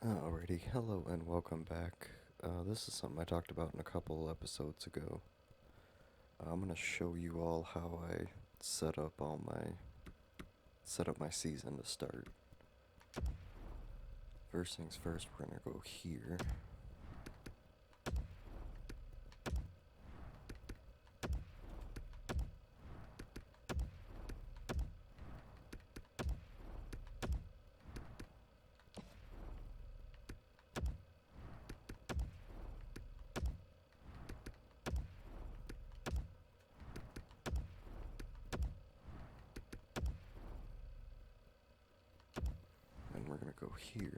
Alrighty, hello and welcome back. This is something I talked about in a couple episodes ago. I'm gonna show you all how I set up my season to start. First things first, we're gonna go here. And we're gonna go here.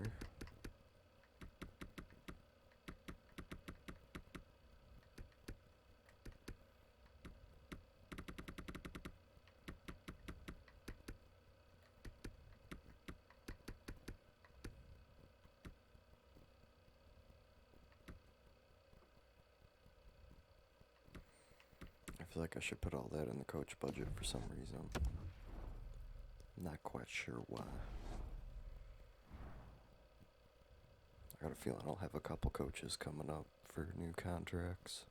I feel like I should put all that in the coach budget for some reason. Not quite sure why. I got a feeling I'll have a couple coaches coming up for new contracts.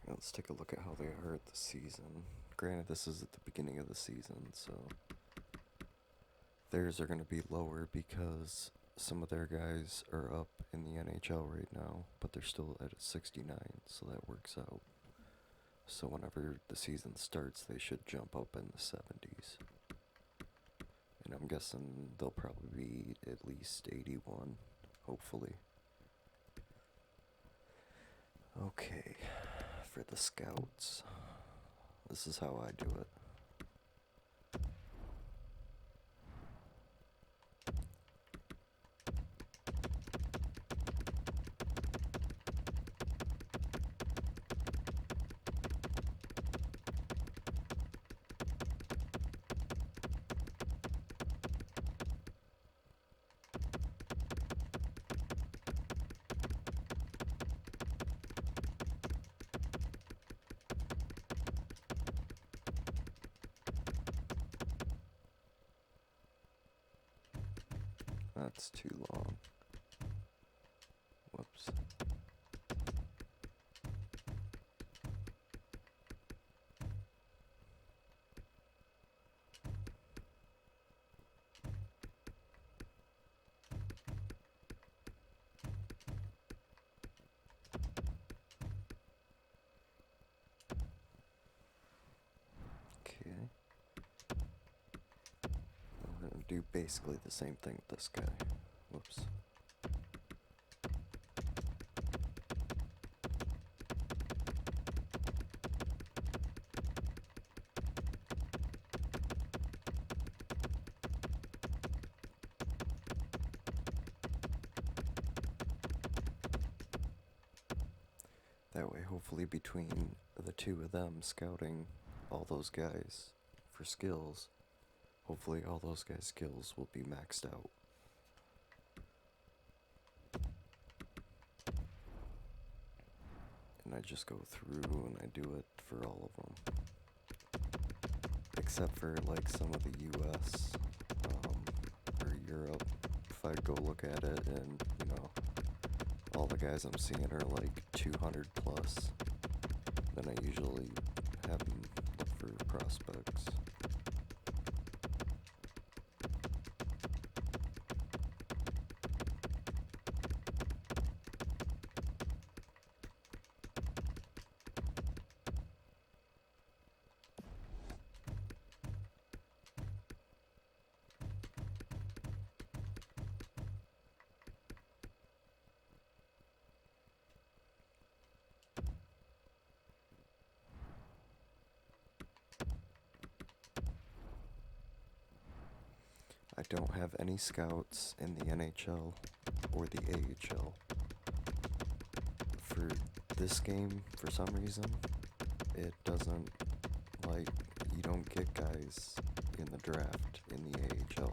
Let's take a look at how they are at the season. Granted, this is at the beginning of the season, so theirs are going to be lower because some of their guys are up in the NHL right now, but they're still at a 69, so that works out. So whenever the season starts, they should jump up in the 70s. And I'm guessing they'll probably be at least 81, hopefully. Okay, for the scouts, this is how I do it. That's too long. Whoops. Okay. We're gonna do basically the same thing with this guy. Whoops. That way, hopefully, between the two of them scouting all those guys for skills, hopefully, all those guys' skills will be maxed out. And I just go through and I do it for all of them. Except for like some of the US or Europe. If I go look at it and, all the guys I'm seeing are like 200 plus, then I usually have them look for prospects. I don't have any scouts in the NHL or the AHL. For this game, for some reason, it doesn't, you don't get guys in the draft in the AHL.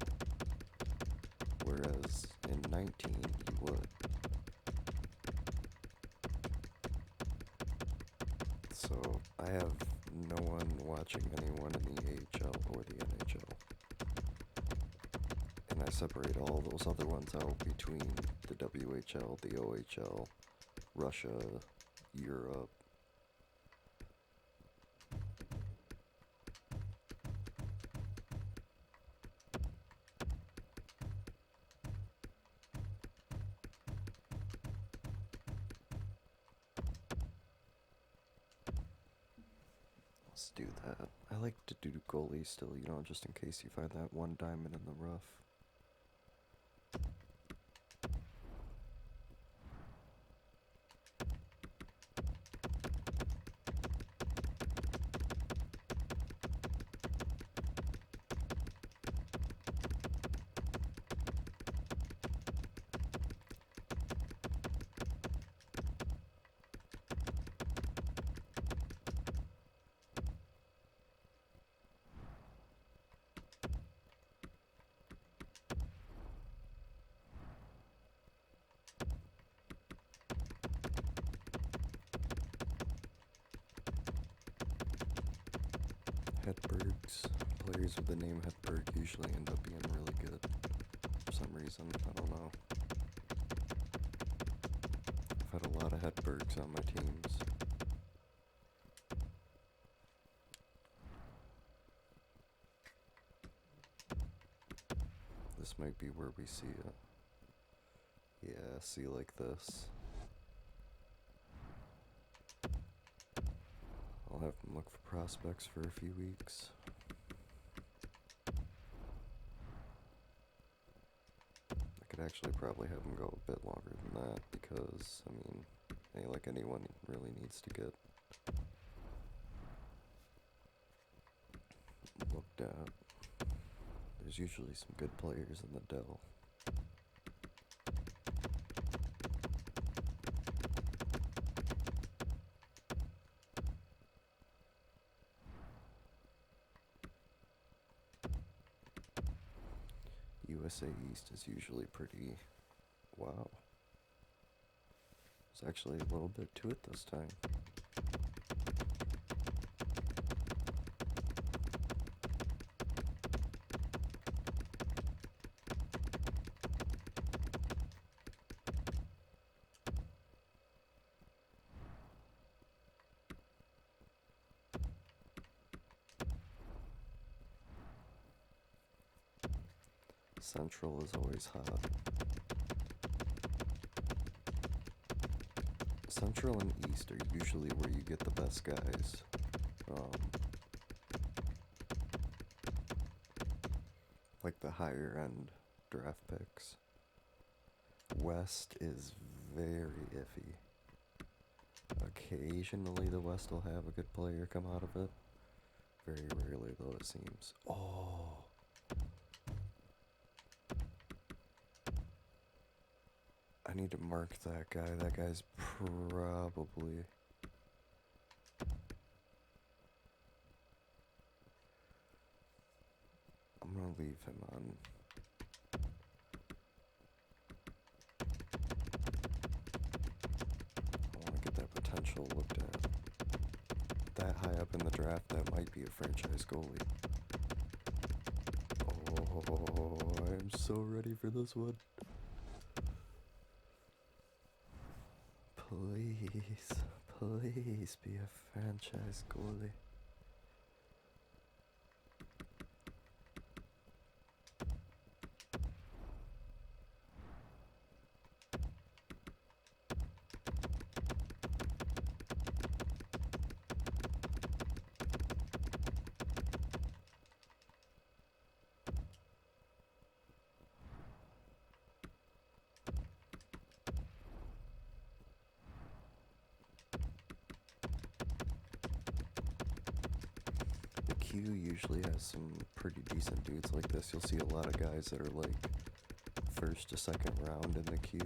Whereas in 19, you would. So I have no one watching watching anyone in the AHL or the NHL. And I separate all those other ones out between the WHL, the OHL, Russia, Europe. Let's do that. I like to do goalie still, you know, just in case you find that one diamond in the rough. Hedbergs. Players with the name Hedberg usually end up being really good. For some reason, I don't know. I've had a lot of Hedbergs on my teams. This might be where we see it. Yeah, see like this. I'll have them look for prospects for a few weeks. I could actually probably have them go a bit longer than that because, I mean, like anyone really needs to get looked at. There's usually some good players in the Dell. USA East is usually pretty... Wow. There's actually a little bit to it this time. Central is always hot. Central and East are usually where you get the best guys. Like the higher end draft picks. West is very iffy. Occasionally the West will have a good player come out of it. Very rarely though, it seems. Oh. I need to mark that guy. That guy's probably... I'm gonna leave him on. I want to get that potential looked at. That high up in the draft, that might be a franchise goalie. Oh, I am so ready for this one. Please be a franchise goalie. Q usually has some pretty decent dudes like this. You'll see a lot of guys that are like first to second round in the queue.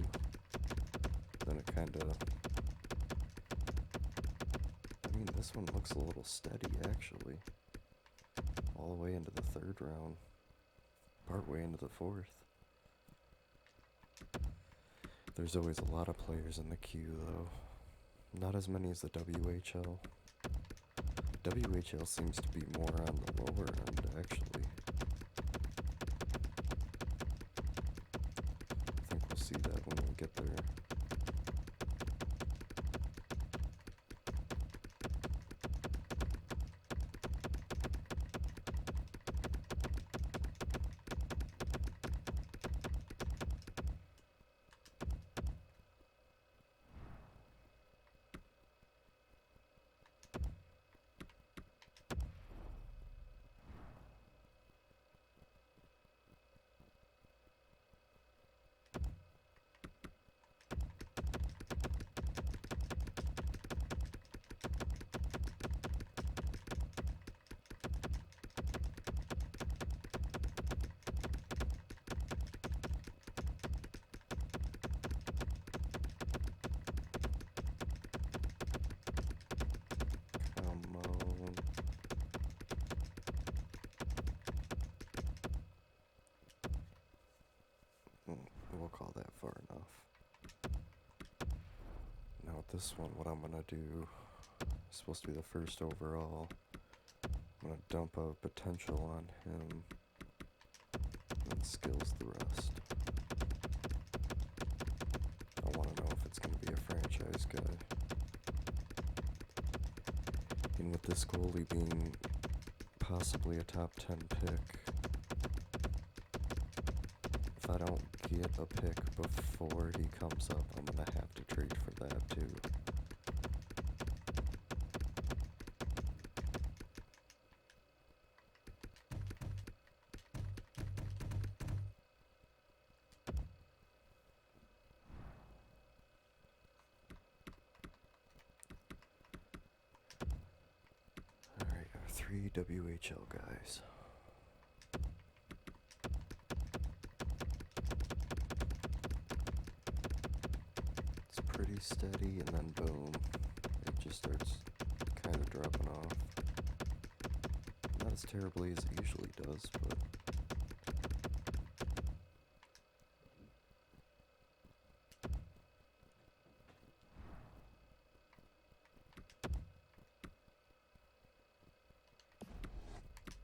Then it kind of... I mean, this one looks a little steady, actually. All the way into the third round. Partway into the fourth. There's always a lot of players in the queue, though. Not as many as the WHL. WHL seems to be more on the lower end, actually. I think we'll see that when we get there. Come on. We'll call that far enough. Now with this one, what I'm gonna do is supposed to be the first overall. I'm gonna dump a potential on him and skills the rest. I want to know if it's gonna be a franchise guy. And with this goalie being possibly a top 10 pick, if I don't get a pick before he comes up, I'm gonna have to trade for that too. Alright, our 3 WHL guys. It's pretty steady, and then boom, it just starts kind of dropping off. Not as terribly as it usually does, but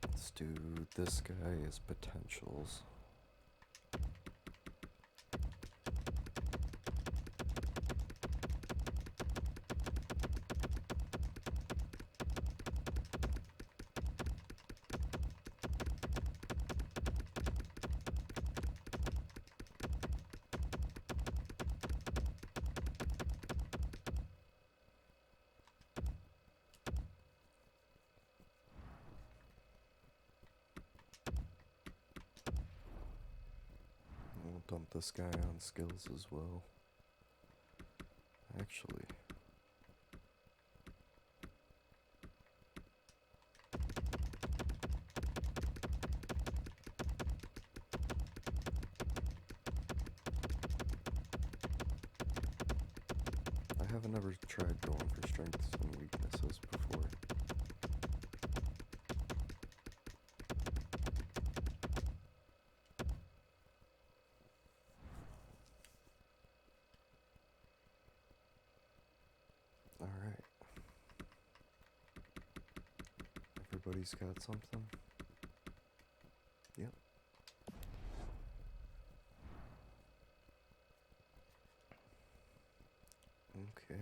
let's do this guy as potentials. We'll dump this guy on skills as well. Actually, I haven't ever tried going for strengths and weaknesses before. Alright. Everybody's got something? Yep. Okay.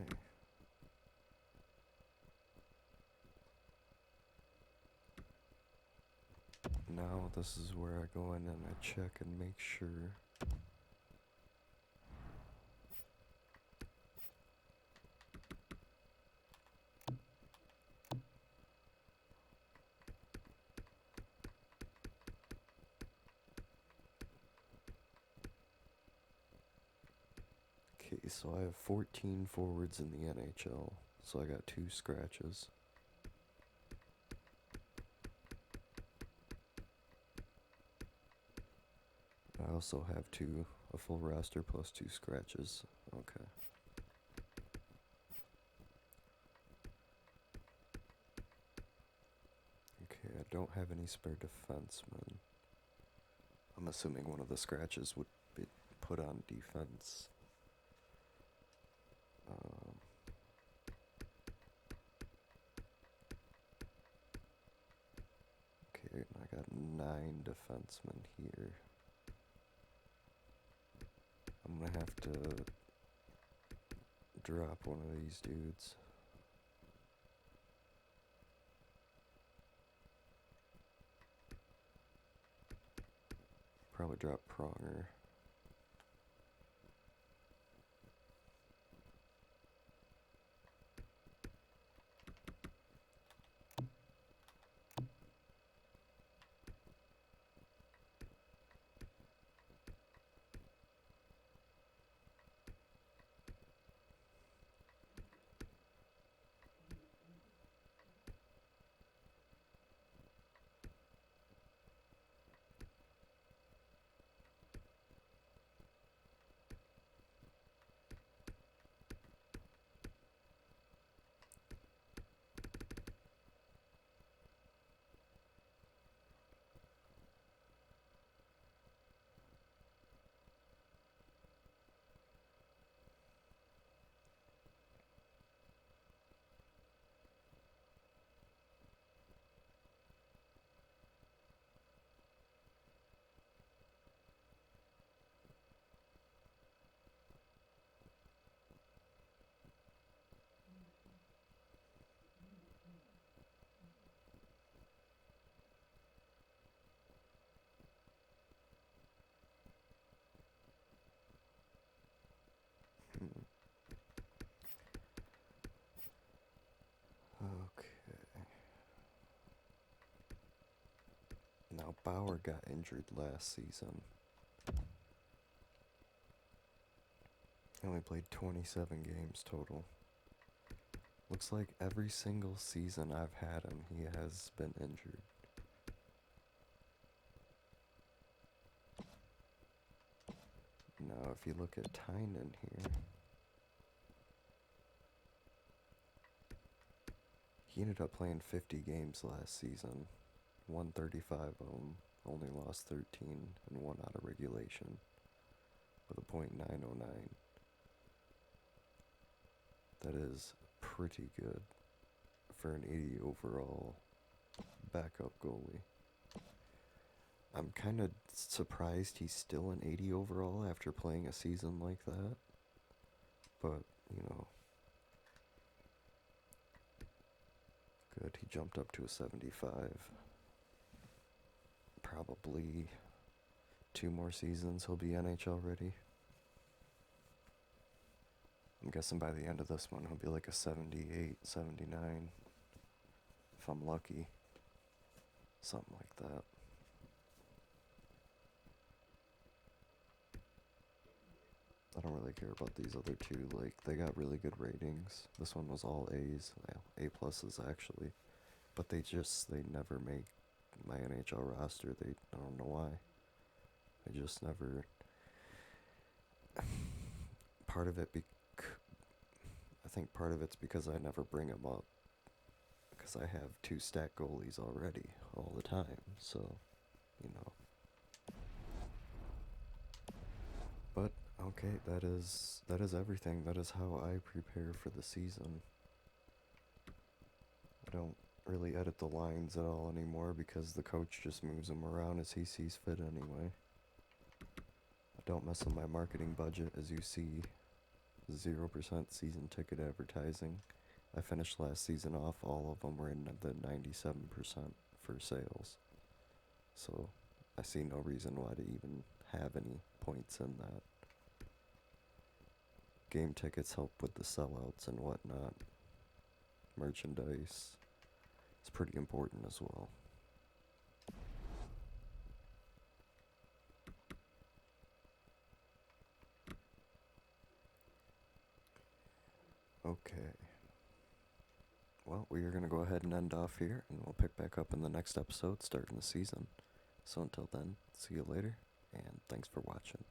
Now this is where I go in and I check and make sure. Okay, so I have 14 forwards in the NHL, so I got 2 scratches. I also have a full roster plus 2 scratches. Okay. Okay, I don't have any spare defensemen. I'm assuming one of the scratches would be put on defense. 9 defensemen here. I'm gonna have to drop one of these dudes. Probably drop Pronger. Hmm. Okay. Now Bauer got injured last season. He only played 27 games total. Looks like every single season I've had him, he has been injured. Now, if you look at Tynan here, he ended up playing 50 games last season, won 35 of them, only lost 13, and won out of regulation with a .909. That is pretty good for an 80 overall backup goalie. I'm kind of surprised he's still an 80 overall after playing a season like that. But, you know, good. He jumped up to a 75. Probably 2 more seasons he'll be NHL ready. I'm guessing by the end of this one he'll be like a 78, 79. If I'm lucky. Something like that. I don't really care about these other two. Like, they got really good ratings. This one was all A's, well, A pluses actually, but they never make my NHL roster. I don't know why. They just never. Part of it, I think part of it's because I never bring them up, because I have 2 stat goalies already all the time. So, you know. But okay, that is everything. That is how I prepare for the season. I don't really edit the lines at all anymore because the coach just moves them around as he sees fit anyway. I don't mess with my marketing budget, as you see. 0% season ticket advertising. I finished last season off, all of them were in the 97% for sales. So I see no reason why to even have any points in that. Game tickets help with the sellouts and whatnot. Merchandise is pretty important as well. Okay. Well, we are going to go ahead and end off here, and we'll pick back up in the next episode starting the season. So until then, see you later, and thanks for watching.